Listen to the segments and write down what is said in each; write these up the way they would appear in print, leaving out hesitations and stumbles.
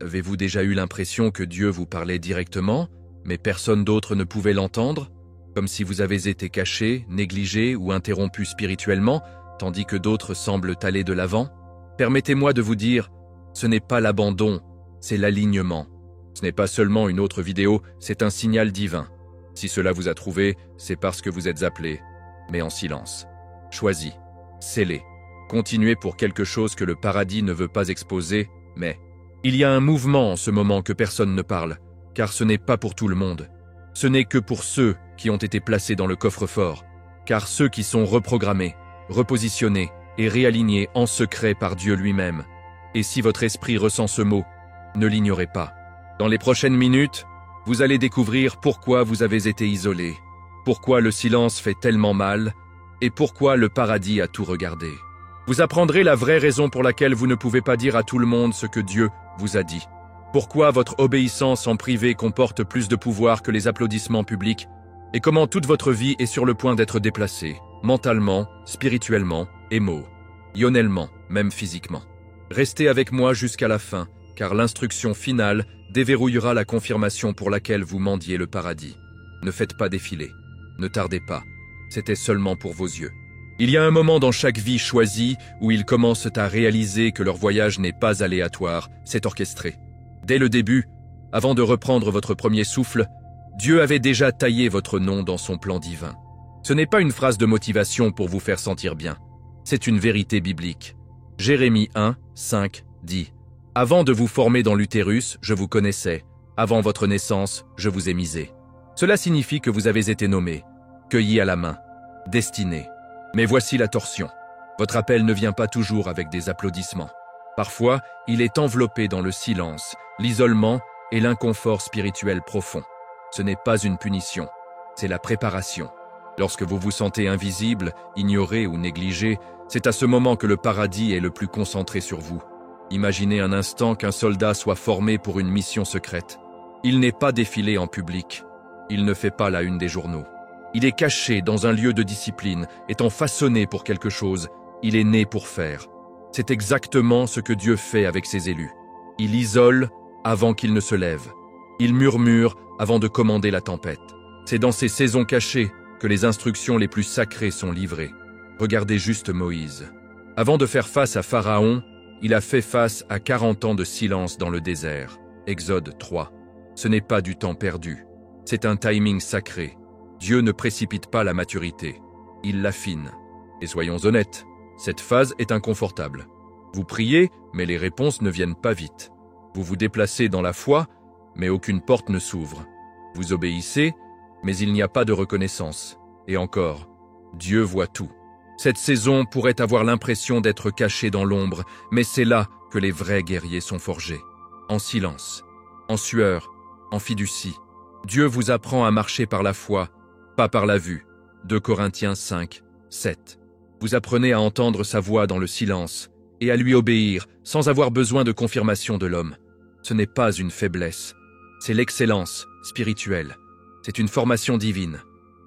Avez-vous déjà eu l'impression que Dieu vous parlait directement, mais personne d'autre ne pouvait l'entendre? Comme si vous avez été caché, négligé ou interrompu spirituellement, tandis que d'autres semblent aller de l'avant? Permettez-moi de vous dire, ce n'est pas l'abandon, c'est l'alignement. Ce n'est pas seulement une autre vidéo, c'est un signal divin. Si cela vous a trouvé, c'est parce que vous êtes appelé, mais en silence. Choisi, scellé. Continuez pour quelque chose que le paradis ne veut pas exposer, mais il y a un mouvement en ce moment que personne ne parle, car ce n'est pas pour tout le monde. Ce n'est que pour ceux qui ont été placés dans le coffre-fort, car ceux qui sont reprogrammés, repositionnés et réalignés en secret par Dieu lui-même. Et si votre esprit ressent ce mot, ne l'ignorez pas. Dans les prochaines minutes, vous allez découvrir pourquoi vous avez été isolé, pourquoi le silence fait tellement mal, et pourquoi le paradis a tout regardé. Vous apprendrez la vraie raison pour laquelle vous ne pouvez pas dire à tout le monde ce que Dieu vous a dit. Pourquoi votre obéissance en privé comporte plus de pouvoir que les applaudissements publics, et comment toute votre vie est sur le point d'être déplacée, mentalement, spirituellement, émotionnellement, même physiquement. Restez avec moi jusqu'à la fin, car l'instruction finale déverrouillera la confirmation pour laquelle vous mendiez le paradis. Ne faites pas défiler, ne tardez pas, c'était seulement pour vos yeux. Il y a un moment dans chaque vie choisie où ils commencent à réaliser que leur voyage n'est pas aléatoire, c'est orchestré. Dès le début, avant de reprendre votre premier souffle, Dieu avait déjà taillé votre nom dans son plan divin. Ce n'est pas une phrase de motivation pour vous faire sentir bien, c'est une vérité biblique. Jérémie 1, 5 dit « Avant de vous former dans l'utérus, je vous connaissais. Avant votre naissance, je vous ai misé. » Cela signifie que vous avez été nommé, cueilli à la main, destiné. Mais voici la torsion. Votre appel ne vient pas toujours avec des applaudissements. Parfois, il est enveloppé dans le silence, l'isolement et l'inconfort spirituel profond. Ce n'est pas une punition, c'est la préparation. Lorsque vous vous sentez invisible, ignoré ou négligé, c'est à ce moment que le paradis est le plus concentré sur vous. Imaginez un instant qu'un soldat soit formé pour une mission secrète. Il n'est pas défilé en public. Il ne fait pas la une des journaux. Il est caché dans un lieu de discipline, étant façonné pour quelque chose. Il est né pour faire. C'est exactement ce que Dieu fait avec ses élus. Il isole avant qu'ils ne se lèvent. Il murmure avant de commander la tempête. C'est dans ces saisons cachées que les instructions les plus sacrées sont livrées. Regardez juste Moïse. Avant de faire face à Pharaon, il a fait face à 40 ans de silence dans le désert. Exode 3. Ce n'est pas du temps perdu. C'est un timing sacré. Dieu ne précipite pas la maturité. Il l'affine. Et soyons honnêtes, cette phase est inconfortable. Vous priez, mais les réponses ne viennent pas vite. Vous vous déplacez dans la foi, mais aucune porte ne s'ouvre. Vous obéissez, mais il n'y a pas de reconnaissance. Et encore, Dieu voit tout. Cette saison pourrait avoir l'impression d'être cachée dans l'ombre, mais c'est là que les vrais guerriers sont forgés. En silence, en sueur, en fiducie. Dieu vous apprend à marcher par la foi, pas par la vue. 2 Corinthiens 5, 7. Vous apprenez à entendre sa voix dans le silence et à lui obéir sans avoir besoin de confirmation de l'homme. Ce n'est pas une faiblesse, c'est l'excellence spirituelle. C'est une formation divine.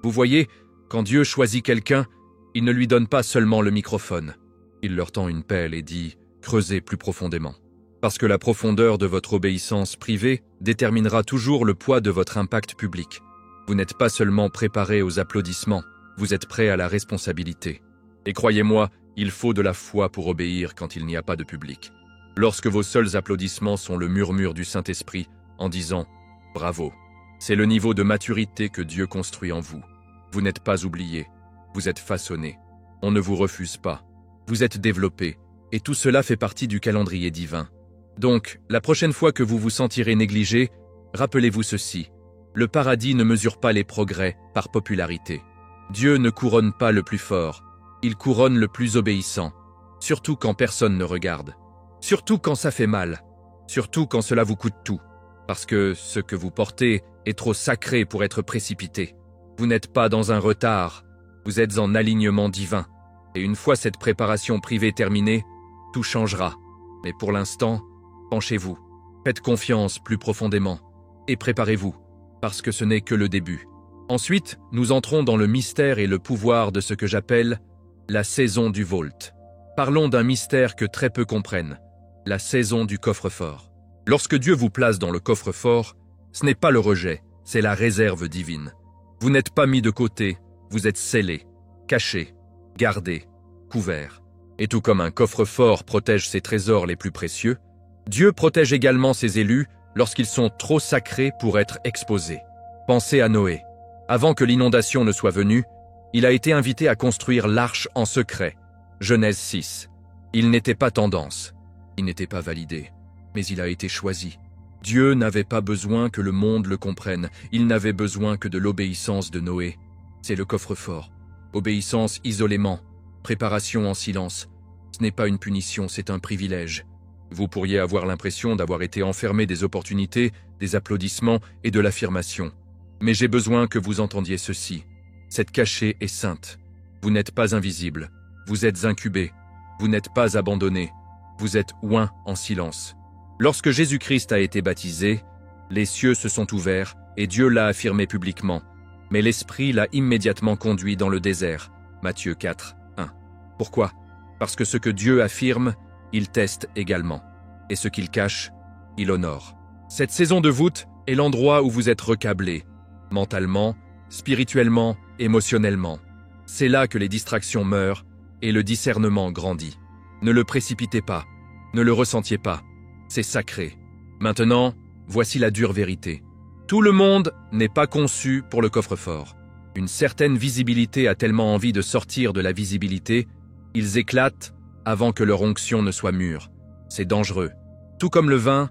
Vous voyez, quand Dieu choisit quelqu'un, il ne lui donne pas seulement le microphone. Il leur tend une pelle et dit « Creusez plus profondément ». Parce que la profondeur de votre obéissance privée déterminera toujours le poids de votre impact public. Vous n'êtes pas seulement préparé aux applaudissements, vous êtes prêt à la responsabilité. Et croyez-moi, il faut de la foi pour obéir quand il n'y a pas de public. Lorsque vos seuls applaudissements sont le murmure du Saint-Esprit en disant « Bravo », c'est le niveau de maturité que Dieu construit en vous. Vous n'êtes pas oublié, vous êtes façonné. On ne vous refuse pas. Vous êtes développé, et tout cela fait partie du calendrier divin. Donc, la prochaine fois que vous vous sentirez négligé, rappelez-vous ceci. Le paradis ne mesure pas les progrès par popularité. Dieu ne couronne pas le plus fort, il couronne le plus obéissant, surtout quand personne ne regarde, surtout quand ça fait mal, surtout quand cela vous coûte tout, parce que ce que vous portez est trop sacré pour être précipité. Vous n'êtes pas dans un retard, vous êtes en alignement divin. Et une fois cette préparation privée terminée, tout changera. Mais pour l'instant, penchez-vous, faites confiance plus profondément et préparez-vous, parce que ce n'est que le début. Ensuite, nous entrons dans le mystère et le pouvoir de ce que j'appelle la saison du Vault. Parlons d'un mystère que très peu comprennent, la saison du coffre-fort. Lorsque Dieu vous place dans le coffre-fort, ce n'est pas le rejet, c'est la réserve divine. Vous n'êtes pas mis de côté, vous êtes scellé, caché, gardé, couvert. Et tout comme un coffre-fort protège ses trésors les plus précieux, Dieu protège également ses élus lorsqu'ils sont trop sacrés pour être exposés. Pensez à Noé. Avant que l'inondation ne soit venue, il a été invité à construire l'arche en secret. Genèse 6. Il n'était pas tendance, il n'était pas validé, mais il a été choisi. Dieu n'avait pas besoin que le monde le comprenne, il n'avait besoin que de l'obéissance de Noé. C'est le coffre-fort. Obéissance isolément, préparation en silence. Ce n'est pas une punition, c'est un privilège. Vous pourriez avoir l'impression d'avoir été enfermé des opportunités, des applaudissements et de l'affirmation. Mais j'ai besoin que vous entendiez ceci. Cette cachée est sainte. Vous n'êtes pas invisible. Vous êtes incubé. Vous n'êtes pas abandonné. Vous êtes oint en silence. Lorsque Jésus-Christ a été baptisé, les cieux se sont ouverts et Dieu l'a affirmé publiquement. Mais l'Esprit l'a immédiatement conduit dans le désert. Matthieu 4, 1. Pourquoi? Parce que ce que Dieu affirme, il teste également. Et ce qu'il cache, il honore. Cette saison de voûte est l'endroit où vous êtes recablé, mentalement, spirituellement, émotionnellement. C'est là que les distractions meurent et le discernement grandit. Ne le précipitez pas, ne le ressentiez pas. C'est sacré. Maintenant, voici la dure vérité. Tout le monde n'est pas conçu pour le coffre-fort. Une certaine visibilité a tellement envie de sortir de la visibilité, ils éclatent avant que leur onction ne soit mûre. C'est dangereux. Tout comme le vin,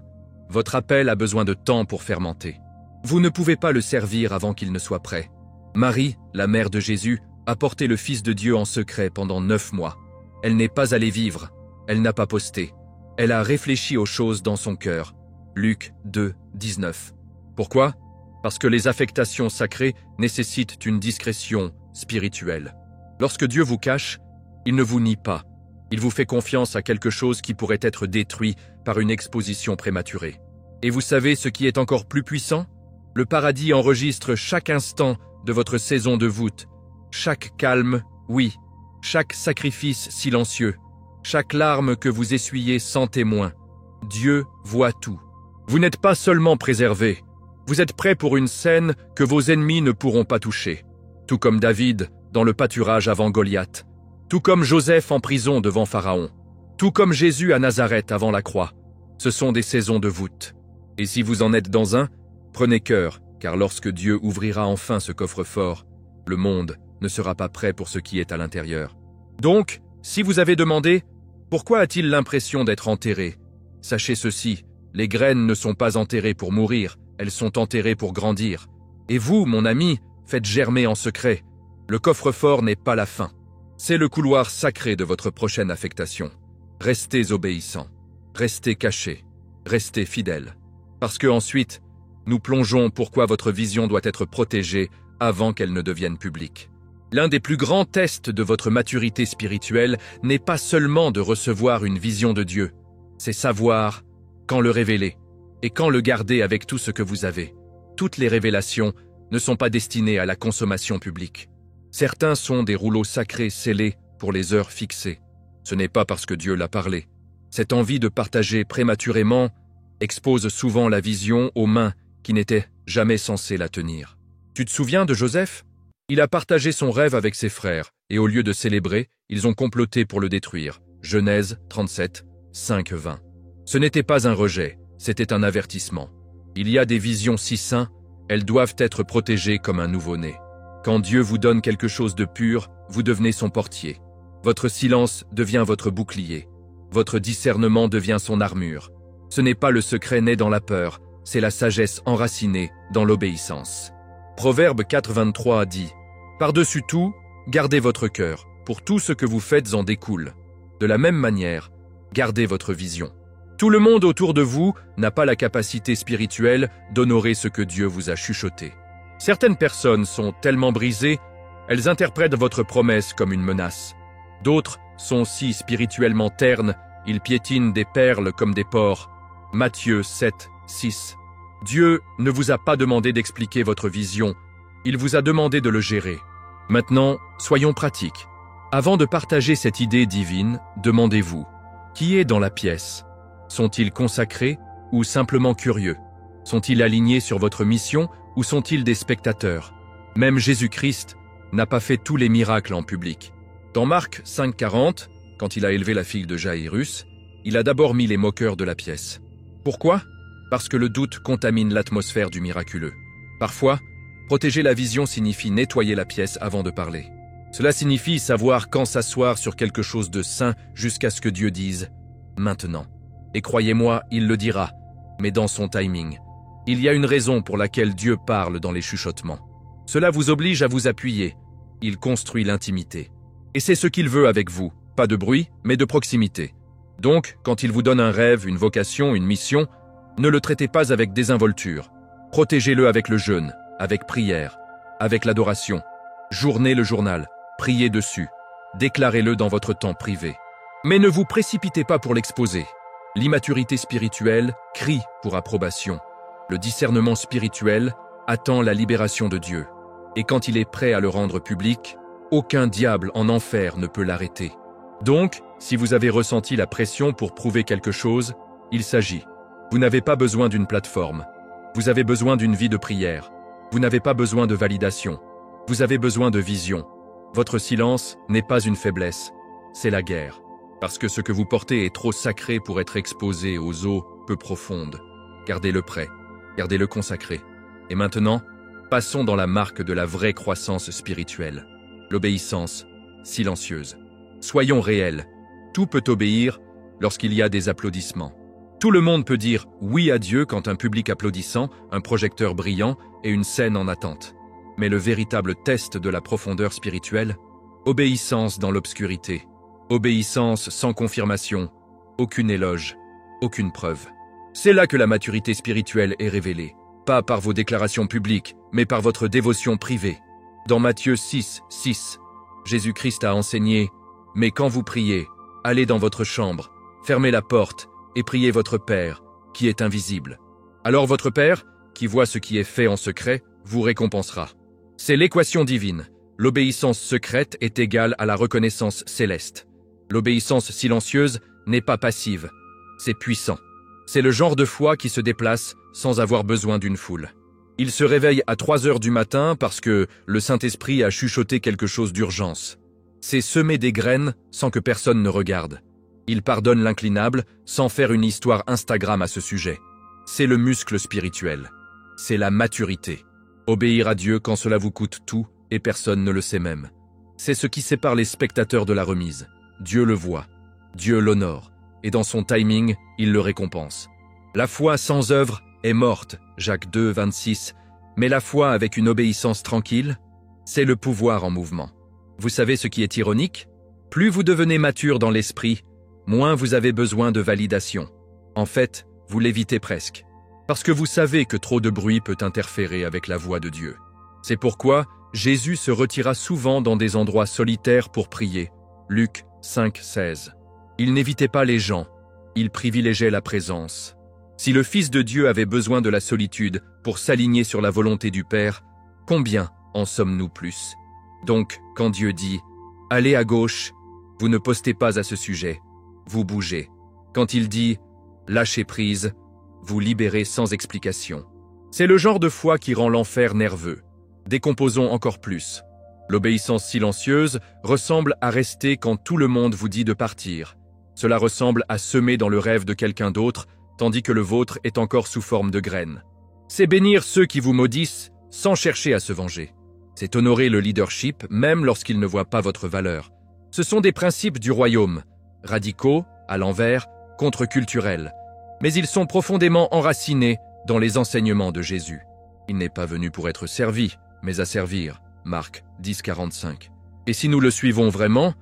votre appel a besoin de temps pour fermenter. Vous ne pouvez pas le servir avant qu'il ne soit prêt. Marie, la mère de Jésus, a porté le Fils de Dieu en secret pendant 9 mois. Elle n'est pas allée vivre, elle n'a pas posté. Elle a réfléchi aux choses dans son cœur. Luc 2, 19. Pourquoi? Parce que les affectations sacrées nécessitent une discrétion spirituelle. Lorsque Dieu vous cache, il ne vous nie pas. Il vous fait confiance à quelque chose qui pourrait être détruit par une exposition prématurée. Et vous savez ce qui est encore plus puissant? Le paradis enregistre chaque instant de votre saison de voûte. Chaque calme, oui. Chaque sacrifice silencieux. Chaque larme que vous essuyez sans témoin. Dieu voit tout. Vous n'êtes pas seulement préservé. Vous êtes prêt pour une scène que vos ennemis ne pourront pas toucher. Tout comme David dans le pâturage avant Goliath. Tout comme Joseph en prison devant Pharaon. Tout comme Jésus à Nazareth avant la croix. Ce sont des saisons de voûte. Et si vous en êtes dans un, prenez cœur, car lorsque Dieu ouvrira enfin ce coffre-fort, le monde ne sera pas prêt pour ce qui est à l'intérieur. Donc, si vous avez demandé, pourquoi a-t-il l'impression d'être enterré? Sachez ceci, les graines ne sont pas enterrées pour mourir, elles sont enterrées pour grandir. Et vous, mon ami, faites germer en secret. Le coffre-fort n'est pas la fin. C'est le couloir sacré de votre prochaine affectation. Restez obéissants, restez cachés, restez fidèles. Parce que ensuite, nous plongeons pourquoi votre vision doit être protégée avant qu'elle ne devienne publique. L'un des plus grands tests de votre maturité spirituelle n'est pas seulement de recevoir une vision de Dieu, c'est savoir quand le révéler et quand le garder avec tout ce que vous avez. Toutes les révélations ne sont pas destinées à la consommation publique. Certains sont des rouleaux sacrés scellés pour les heures fixées. Ce n'est pas parce que Dieu l'a parlé. Cette envie de partager prématurément expose souvent la vision aux mains qui n'étaient jamais censées la tenir. Tu te souviens de Joseph? Il a partagé son rêve avec ses frères, et au lieu de célébrer, ils ont comploté pour le détruire. Genèse 37, 5-20. Ce n'était pas un rejet, c'était un avertissement. Il y a des visions si saintes, elles doivent être protégées comme un nouveau-né. Quand Dieu vous donne quelque chose de pur, vous devenez son portier. Votre silence devient votre bouclier. Votre discernement devient son armure. Ce n'est pas le secret né dans la peur, c'est la sagesse enracinée dans l'obéissance. Proverbe 4,23 dit « Par-dessus tout, gardez votre cœur, pour tout ce que vous faites en découle. De la même manière, gardez votre vision. » Tout le monde autour de vous n'a pas la capacité spirituelle d'honorer ce que Dieu vous a chuchoté. Certaines personnes sont tellement brisées, elles interprètent votre promesse comme une menace. D'autres sont si spirituellement ternes, ils piétinent des perles comme des porcs. Matthieu 7, 6. Dieu ne vous a pas demandé d'expliquer votre vision, il vous a demandé de le gérer. Maintenant, soyons pratiques. Avant de partager cette idée divine, demandez-vous, qui est dans la pièce? Sont-ils consacrés ou simplement curieux? Sont-ils alignés sur votre mission ou sont-ils des spectateurs? Même Jésus-Christ n'a pas fait tous les miracles en public. Dans Marc 5,40, quand il a élevé la fille de Jaïrus, il a d'abord mis les moqueurs de la pièce. Pourquoi? Parce que le doute contamine l'atmosphère du miraculeux. Parfois, protéger la vision signifie nettoyer la pièce avant de parler. Cela signifie savoir quand s'asseoir sur quelque chose de sain jusqu'à ce que Dieu dise « maintenant ». Et croyez-moi, il le dira, mais dans son timing. Il y a une raison pour laquelle Dieu parle dans les chuchotements. Cela vous oblige à vous appuyer. Il construit l'intimité. Et c'est ce qu'il veut avec vous, pas de bruit, mais de proximité. Donc, quand il vous donne un rêve, une vocation, une mission, ne le traitez pas avec désinvolture. Protégez-le avec le jeûne, avec prière, avec l'adoration. Journez le journal, priez dessus. Déclarez-le dans votre temps privé. Mais ne vous précipitez pas pour l'exposer. L'immaturité spirituelle crie pour approbation. Le discernement spirituel attend la libération de Dieu. Et quand il est prêt à le rendre public, aucun diable en enfer ne peut l'arrêter. Donc, si vous avez ressenti la pression pour prouver quelque chose, il s'agit. Vous n'avez pas besoin d'une plateforme. Vous avez besoin d'une vie de prière. Vous n'avez pas besoin de validation. Vous avez besoin de vision. Votre silence n'est pas une faiblesse, c'est la guerre. Parce que ce que vous portez est trop sacré pour être exposé aux eaux peu profondes. Gardez-le prêt, gardez-le consacré. Et maintenant, passons dans la marque de la vraie croissance spirituelle. L'obéissance silencieuse. Soyons réels. Tout peut obéir lorsqu'il y a des applaudissements. Tout le monde peut dire oui à Dieu quand un public applaudissant, un projecteur brillant et une scène en attente. Mais le véritable test de la profondeur spirituelle, obéissance dans l'obscurité, obéissance sans confirmation, aucune éloge, aucune preuve. C'est là que la maturité spirituelle est révélée, pas par vos déclarations publiques, mais par votre dévotion privée. Dans Matthieu 6,6, Jésus-Christ a enseigné « Mais quand vous priez, allez dans votre chambre, fermez la porte et priez votre Père, qui est invisible. Alors votre Père, qui voit ce qui est fait en secret, vous récompensera. » C'est l'équation divine. L'obéissance secrète est égale à la reconnaissance céleste. L'obéissance silencieuse n'est pas passive, c'est puissant. C'est le genre de foi qui se déplace sans avoir besoin d'une foule. Il se réveille à 3 heures du matin parce que le Saint-Esprit a chuchoté quelque chose d'urgence. C'est semer des graines sans que personne ne regarde. Il pardonne l'inclinable sans faire une histoire Instagram à ce sujet. C'est le muscle spirituel. C'est la maturité. Obéir à Dieu quand cela vous coûte tout et personne ne le sait même. C'est ce qui sépare les spectateurs de la remise. Dieu le voit, Dieu l'honore, et dans son timing, il le récompense. La foi sans œuvre est morte, Jacques 2, 26, mais la foi avec une obéissance tranquille, c'est le pouvoir en mouvement. Vous savez ce qui est ironique? Plus vous devenez mature dans l'esprit, moins vous avez besoin de validation. En fait, vous l'évitez presque. Parce que vous savez que trop de bruit peut interférer avec la voix de Dieu. C'est pourquoi Jésus se retira souvent dans des endroits solitaires pour prier. Luc 5, 16. Il n'évitait pas les gens, il privilégiait la présence. Si le Fils de Dieu avait besoin de la solitude pour s'aligner sur la volonté du Père, combien en sommes-nous plus? Donc, quand Dieu dit « Allez à gauche », vous ne postez pas à ce sujet, vous bougez. Quand il dit « Lâchez prise », vous libérez sans explication. C'est le genre de foi qui rend l'enfer nerveux. Décomposons encore plus. L'obéissance silencieuse ressemble à rester quand tout le monde vous dit de partir. Cela ressemble à semer dans le rêve de quelqu'un d'autre, tandis que le vôtre est encore sous forme de graine. C'est bénir ceux qui vous maudissent sans chercher à se venger. C'est honorer le leadership même lorsqu'il ne voit pas votre valeur. Ce sont des principes du royaume, radicaux, à l'envers, contre-culturels. Mais ils sont profondément enracinés dans les enseignements de Jésus. Il n'est pas venu pour être servi, mais à servir. Marc 10, 45. Et si nous le suivons vraiment,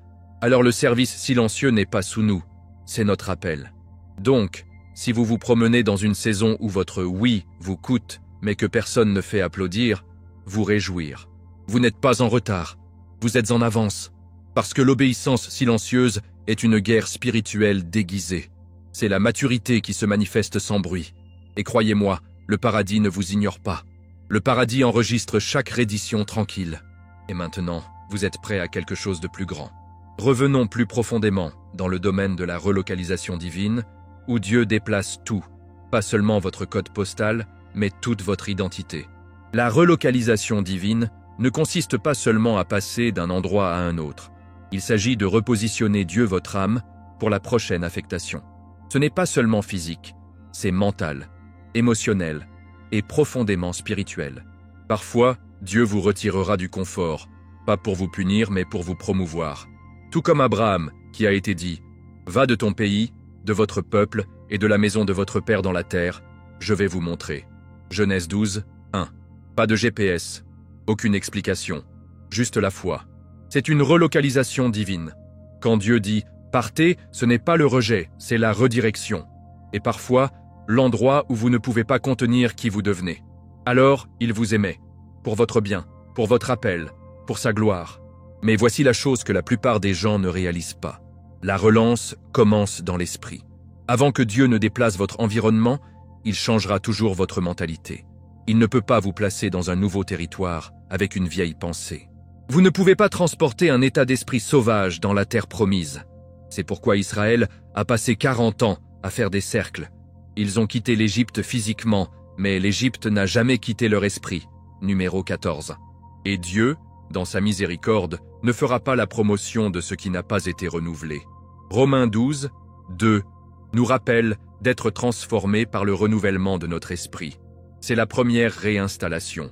alors le service silencieux n'est pas sous nous, c'est notre appel. Donc, si vous vous promenez dans une saison où votre « oui » vous coûte, mais que personne ne fait applaudir, vous réjouir. Vous n'êtes pas en retard, vous êtes en avance. Parce que l'obéissance silencieuse est une guerre spirituelle déguisée. C'est la maturité qui se manifeste sans bruit. Et croyez-moi, le paradis ne vous ignore pas. Le paradis enregistre chaque reddition tranquille. Et maintenant, vous êtes prêt à quelque chose de plus grand. Revenons plus profondément dans le domaine de la relocalisation divine, où Dieu déplace tout, pas seulement votre code postal, mais toute votre identité. La relocalisation divine ne consiste pas seulement à passer d'un endroit à un autre. Il s'agit de repositionner Dieu, votre âme, pour la prochaine affectation. Ce n'est pas seulement physique, c'est mental, émotionnel et profondément spirituel. Parfois, Dieu vous retirera du confort, pas pour vous punir, mais pour vous promouvoir. Tout comme Abraham, qui a été dit « Va de ton pays, de votre peuple et de la maison de votre père dans la terre, je vais vous montrer. » Genèse 12, 1. Pas de GPS, aucune explication, juste la foi. C'est une relocalisation divine. Quand Dieu dit « Partez », ce n'est pas le rejet, c'est la redirection. Et parfois, l'endroit où vous ne pouvez pas contenir qui vous devenez. Alors, il vous aimait, pour votre bien, pour votre appel, pour sa gloire. Mais voici la chose que la plupart des gens ne réalisent pas. La relance commence dans l'esprit. Avant que Dieu ne déplace votre environnement, il changera toujours votre mentalité. Il ne peut pas vous placer dans un nouveau territoire avec une vieille pensée. Vous ne pouvez pas transporter un état d'esprit sauvage dans la terre promise. C'est pourquoi Israël a passé 40 ans à faire des cercles. Ils ont quitté l'Égypte physiquement, mais l'Égypte n'a jamais quitté leur esprit. Numéro 14. Et Dieu, dans sa miséricorde, ne fera pas la promotion de ce qui n'a pas été renouvelé. Romains 12, 2, nous rappelle d'être transformés par le renouvellement de notre esprit. C'est la première réinstallation.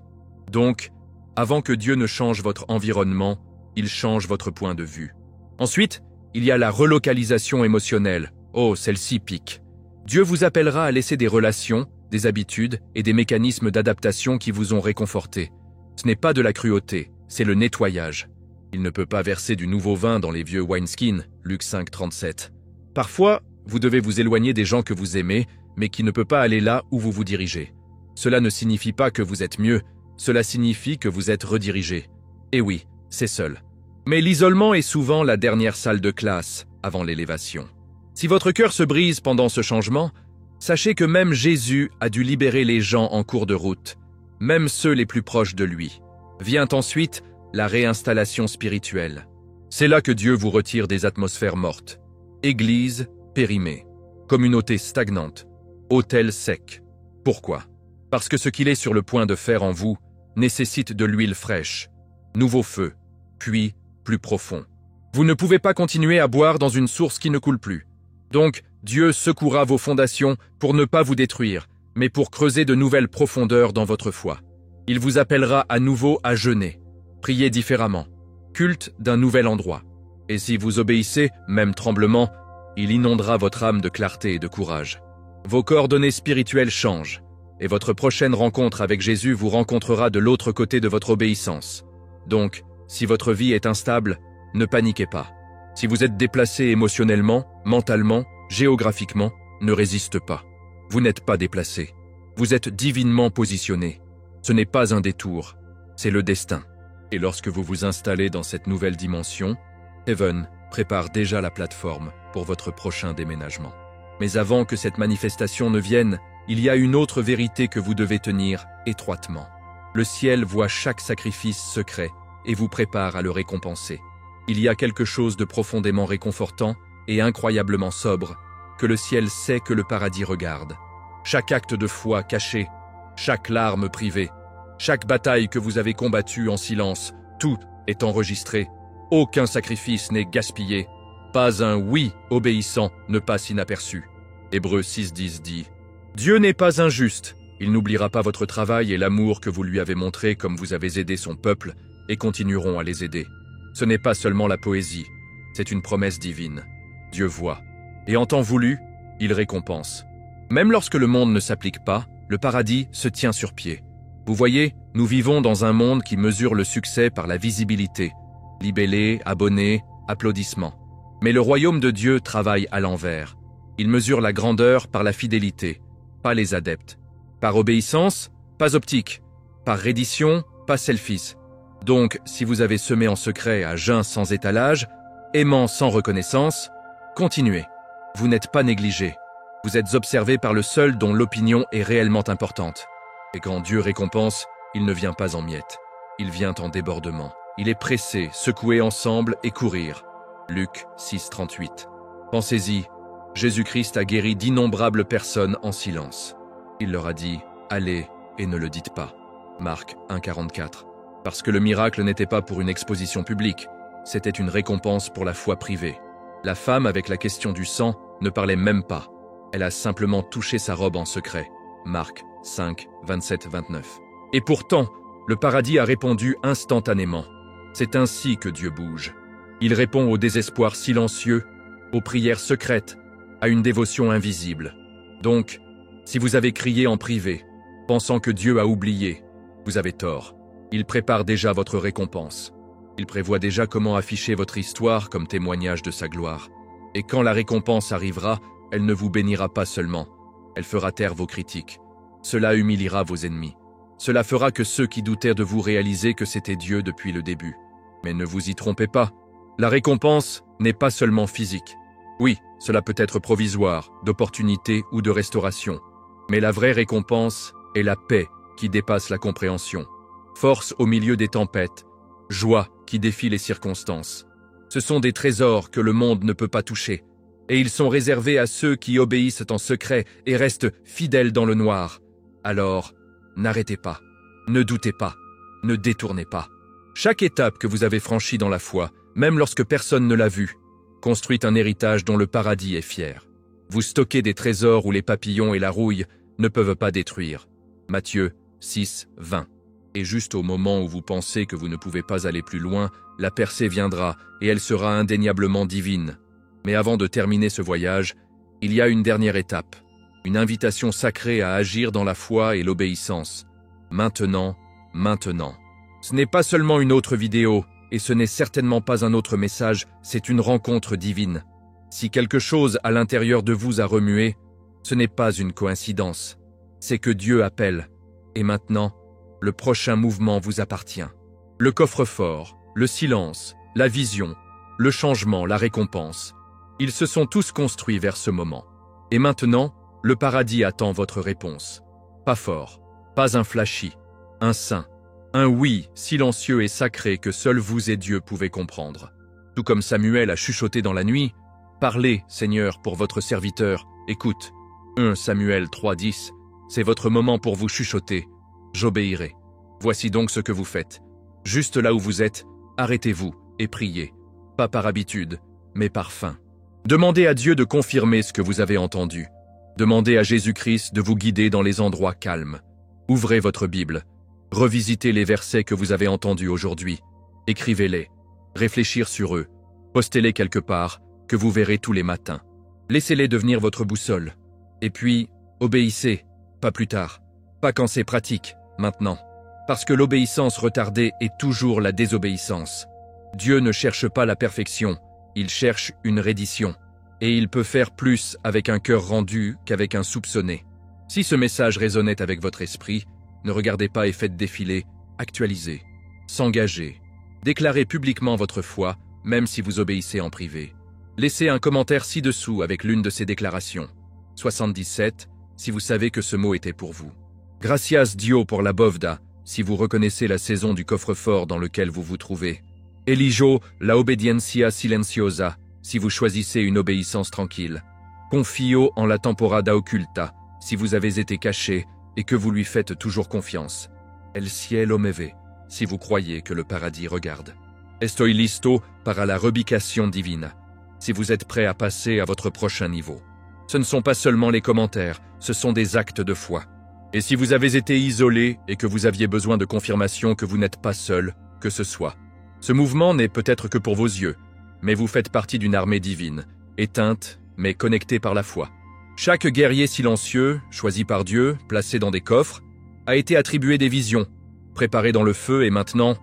Donc, avant que Dieu ne change votre environnement, il change votre point de vue. Ensuite, il y a la relocalisation émotionnelle. Oh, celle-ci pique. Dieu vous appellera à laisser des relations, des habitudes et des mécanismes d'adaptation qui vous ont réconforté. Ce n'est pas de la cruauté, c'est le nettoyage. Il ne peut pas verser du nouveau vin dans les vieux wineskins, Luc 5, 37. Parfois, vous devez vous éloigner des gens que vous aimez, mais qui ne peut pas aller là où vous vous dirigez. Cela ne signifie pas que vous êtes mieux, cela signifie que vous êtes redirigé. Et oui, c'est seul. Mais l'isolement est souvent la dernière salle de classe avant l'élévation. Si votre cœur se brise pendant ce changement, sachez que même Jésus a dû libérer les gens en cours de route, même ceux les plus proches de lui. Vient ensuite la réinstallation spirituelle. C'est là que Dieu vous retire des atmosphères mortes. Église périmée, communauté stagnante, autel sec. Pourquoi? Parce que ce qu'il est sur le point de faire en vous nécessite de l'huile fraîche, nouveau feu, puis plus profond. Vous ne pouvez pas continuer à boire dans une source qui ne coule plus. Donc, Dieu secouera vos fondations pour ne pas vous détruire, mais pour creuser de nouvelles profondeurs dans votre foi. Il vous appellera à nouveau à jeûner, prier différemment, culte d'un nouvel endroit. Et si vous obéissez, même tremblement, il inondera votre âme de clarté et de courage. Vos coordonnées spirituelles changent, et votre prochaine rencontre avec Jésus vous rencontrera de l'autre côté de votre obéissance. Donc, si votre vie est instable, ne paniquez pas. Si vous êtes déplacé émotionnellement, mentalement, géographiquement, ne résistez pas. Vous n'êtes pas déplacé. Vous êtes divinement positionné. Ce n'est pas un détour, c'est le destin. Et lorsque vous vous installez dans cette nouvelle dimension, Heaven prépare déjà la plateforme pour votre prochain déménagement. Mais avant que cette manifestation ne vienne, il y a une autre vérité que vous devez tenir étroitement. Le ciel voit chaque sacrifice secret et vous prépare à le récompenser. Il y a quelque chose de profondément réconfortant et incroyablement sobre que le ciel sait que le paradis regarde. Chaque acte de foi caché, chaque larme privée, chaque bataille que vous avez combattue en silence, tout est enregistré. Aucun sacrifice n'est gaspillé. Pas un oui obéissant ne passe inaperçu. Hébreux 6.10 dit « Dieu n'est pas injuste. Il n'oubliera pas votre travail et l'amour que vous lui avez montré comme vous avez aidé son peuple et continueront à les aider. Ce n'est pas seulement la poésie, c'est une promesse divine. Dieu voit. Et en temps voulu, il récompense. Même lorsque le monde ne s'applique pas, le paradis se tient sur pied. Vous voyez, nous vivons dans un monde qui mesure le succès par la visibilité. Libellés, abonnés, applaudissements. Mais le royaume de Dieu travaille à l'envers. Il mesure la grandeur par la fidélité, pas les adeptes. Par obéissance, pas optique. Par reddition, pas selfies. Donc, si vous avez semé en secret à jeun sans étalage, aimant sans reconnaissance, continuez. Vous n'êtes pas négligé. Vous êtes observé par le seul dont l'opinion est réellement importante. Et quand Dieu récompense, il ne vient pas en miettes. Il vient en débordement. Il est pressé, secoué ensemble et courir. Luc 6.38. Pensez-y, Jésus-Christ a guéri d'innombrables personnes en silence. Il leur a dit « Allez et ne le dites pas ». Marc 1,44. Parce que le miracle n'était pas pour une exposition publique, c'était une récompense pour la foi privée. La femme avec la question du sang ne parlait même pas. Elle a simplement touché sa robe en secret. Marc 5, 27-29. Et pourtant, le paradis a répondu instantanément. C'est ainsi que Dieu bouge. Il répond au désespoir silencieux, aux prières secrètes, à une dévotion invisible. Donc, si vous avez crié en privé, pensant que Dieu a oublié, vous avez tort. Il prépare déjà votre récompense. Il prévoit déjà comment afficher votre histoire comme témoignage de sa gloire. Et quand la récompense arrivera, elle ne vous bénira pas seulement. Elle fera taire vos critiques. Cela humiliera vos ennemis. Cela fera que ceux qui doutaient de vous réaliser que c'était Dieu depuis le début. Mais ne vous y trompez pas. La récompense n'est pas seulement physique. Oui, cela peut être provisoire, d'opportunité ou de restauration. Mais la vraie récompense est la paix qui dépasse la compréhension. Force au milieu des tempêtes, joie qui défie les circonstances. Ce sont des trésors que le monde ne peut pas toucher, et ils sont réservés à ceux qui obéissent en secret et restent fidèles dans le noir. Alors, n'arrêtez pas, ne doutez pas, ne détournez pas. Chaque étape que vous avez franchie dans la foi, même lorsque personne ne l'a vue, construit un héritage dont le paradis est fier. Vous stockez des trésors où les papillons et la rouille ne peuvent pas détruire. Matthieu 6, 20. Et juste au moment où vous pensez que vous ne pouvez pas aller plus loin, la percée viendra et elle sera indéniablement divine. Mais avant de terminer ce voyage, il y a une dernière étape, une invitation sacrée à agir dans la foi et l'obéissance. Maintenant, maintenant. Ce n'est pas seulement une autre vidéo, et ce n'est certainement pas un autre message, c'est une rencontre divine. Si quelque chose à l'intérieur de vous a remué, ce n'est pas une coïncidence. C'est que Dieu appelle. Et maintenant, le prochain mouvement vous appartient. Le coffre-fort, le silence, la vision, le changement, la récompense. Ils se sont tous construits vers ce moment. Et maintenant, le paradis attend votre réponse. Pas fort, pas un flashy, un saint, un oui silencieux et sacré que seul vous et Dieu pouvez comprendre. Tout comme Samuel a chuchoté dans la nuit, « Parlez, Seigneur, pour votre serviteur, écoute. » 1 Samuel 3,10, c'est votre moment pour vous chuchoter. J'obéirai. Voici donc ce que vous faites. Juste là où vous êtes, arrêtez-vous et priez. Pas par habitude, mais par faim. Demandez à Dieu de confirmer ce que vous avez entendu. Demandez à Jésus-Christ de vous guider dans les endroits calmes. Ouvrez votre Bible. Revisitez les versets que vous avez entendus aujourd'hui. Écrivez-les. Réfléchir sur eux. Postez-les quelque part, que vous verrez tous les matins. Laissez-les devenir votre boussole. Et puis, obéissez. Pas plus tard. Pas quand c'est pratique, maintenant. Parce que l'obéissance retardée est toujours la désobéissance. Dieu ne cherche pas la perfection, il cherche une reddition. Et il peut faire plus avec un cœur rendu qu'avec un soupçonné. Si ce message résonnait avec votre esprit, ne regardez pas et faites défiler, actualisez, s'engager. Déclarez publiquement votre foi, même si vous obéissez en privé. Laissez un commentaire ci-dessous avec l'une de ces déclarations. 77, si vous savez que ce mot était pour vous. Gracias Dio pour la bovda, si vous reconnaissez la saison du coffre-fort dans lequel vous vous trouvez. Elijo la obediencia silenciosa, si vous choisissez une obéissance tranquille. Confio en la temporada occulta, si vous avez été caché et que vous lui faites toujours confiance. El cielo me ve, si vous croyez que le paradis regarde. Estoy listo para la rubicación divina, si vous êtes prêt à passer à votre prochain niveau. Ce ne sont pas seulement les commentaires, ce sont des actes de foi. Et si vous avez été isolé et que vous aviez besoin de confirmation que vous n'êtes pas seul, que ce soit. Ce mouvement n'est peut-être que pour vos yeux, mais vous faites partie d'une armée divine, éteinte, mais connectée par la foi. Chaque guerrier silencieux, choisi par Dieu, placé dans des coffres, a été attribué des visions, préparé dans le feu et maintenant,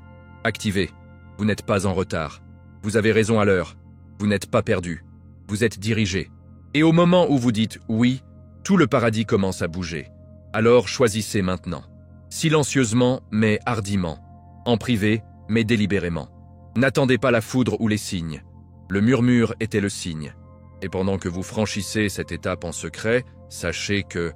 activé. Vous n'êtes pas en retard. Vous avez raison à l'heure. Vous n'êtes pas perdu. Vous êtes dirigé. Et au moment où vous dites « oui », tout le paradis commence à bouger. Alors choisissez maintenant. Silencieusement, mais hardiment. En privé, mais délibérément. N'attendez pas la foudre ou les signes. Le murmure était le signe. Et pendant que vous franchissez cette étape en secret, sachez que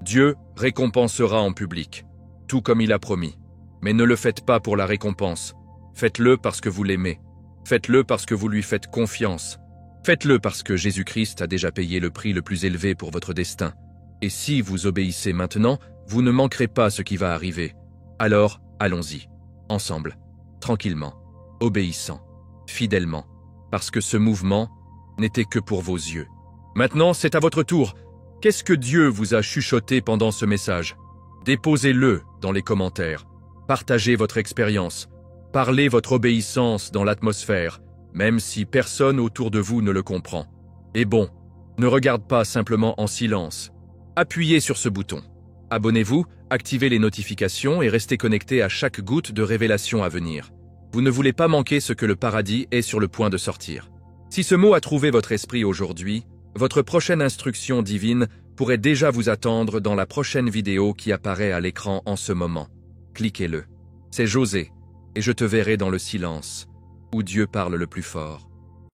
Dieu récompensera en public, tout comme il a promis. Mais ne le faites pas pour la récompense. Faites-le parce que vous l'aimez. Faites-le parce que vous lui faites confiance. Faites-le parce que Jésus-Christ a déjà payé le prix le plus élevé pour votre destin. Et si vous obéissez maintenant, vous ne manquerez pas ce qui va arriver. Alors, allons-y, ensemble, tranquillement, obéissant, fidèlement, parce que ce mouvement n'était que pour vos yeux. Maintenant, c'est à votre tour. Qu'est-ce que Dieu vous a chuchoté pendant ce message? Déposez-le dans les commentaires. Partagez votre expérience. Parlez votre obéissance dans l'atmosphère, même si personne autour de vous ne le comprend. Et bon, ne regarde pas simplement en silence. Appuyez sur ce bouton. Abonnez-vous, activez les notifications et restez connecté à chaque goutte de révélation à venir. Vous ne voulez pas manquer ce que le paradis est sur le point de sortir. Si ce mot a trouvé votre esprit aujourd'hui, votre prochaine instruction divine pourrait déjà vous attendre dans la prochaine vidéo qui apparaît à l'écran en ce moment. Cliquez-le. C'est José, et je te verrai dans le silence, où Dieu parle le plus fort.